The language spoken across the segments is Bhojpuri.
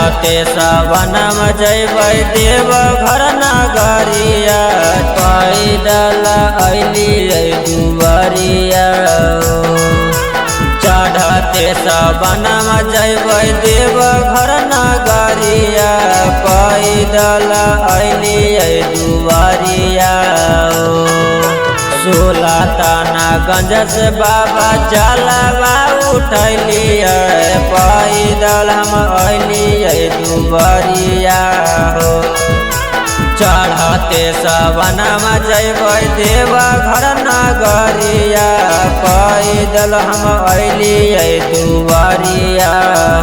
चढ़ते सावनम जैबै देव घर नगरिया पैदल अइली दुवरिया। चढ़ते सावनम जैबै देव घर नगरिया पैदल अइली दुवरिया। सुल्तानगंज से बाबा जलवा उठलिए पैदल हम अइलिए दुवरिया हो। चढ़ते सावनम जैबै देव घर नगरिया पैदल हम अइलिए दुवरिया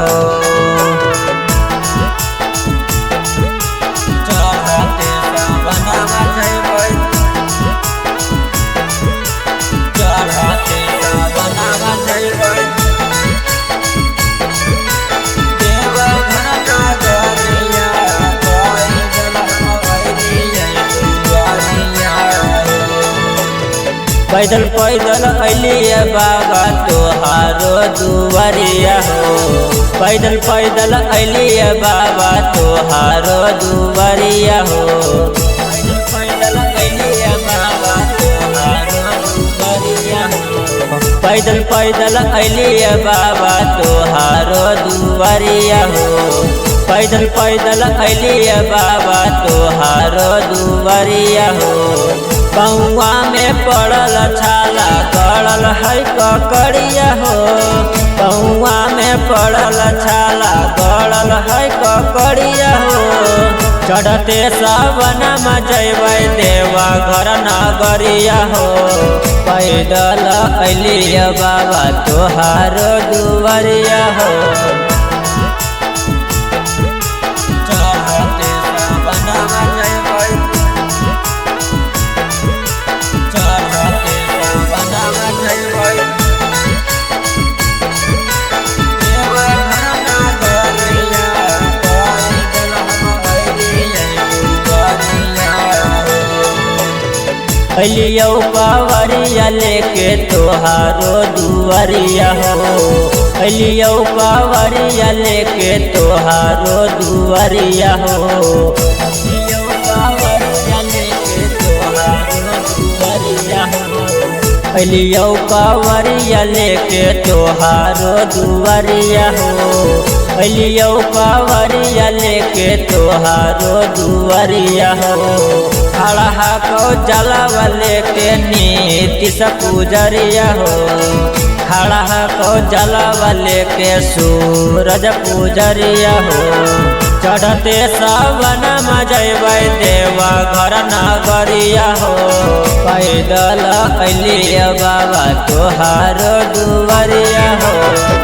हो। चढ़ते सावनम जैबै पैदल पैदल अइलिए बाबा तोहारो दुवरिया हो। पैदल पैदल अइलिए बाबा तोहारो दुवरिया हो। पैदल अइलिए बाबा तोहारो दुवरिया हो। पैदल पैदल अइलिए बाबा तोहारो दुवरिया हो। पैदल पैदल अइलिए बाबा तोहारो दुवरिया हो। पौआ में पड़ल छाला गड़ल है ककड़िया हो। पौआ में पड़ल छाला गड़ल है ककड़िया हो। चढ़ते सावनम जैबै देवा घर नगरिया हो। पैदल अइलिए बाबा तोहारो दुवरिया हो। चढ़ते सावनम जैबै अइलियो कावरिया लेके तोहारो दुवरिया हो। अइलियो कावरिया लेके तोहारो दुवरिया हो। अइलियो कावरिया लेके तोहारो दुवरिया हो। अइलियो कावरिया लेके तोहारो दुवरिया हो। अइलियो कावरिया लेके तोहारो दुवरिया हो। खड़ा को जलवा लेके नीतीश पुजरिया हो। खड़ा को जलवा लेके सूरज पुजरिया हो। चढ़ते सावनम जैबै देवा घर नगरिया हो। पैदल अइलिए बाबा तोहारो दुवरिया हो।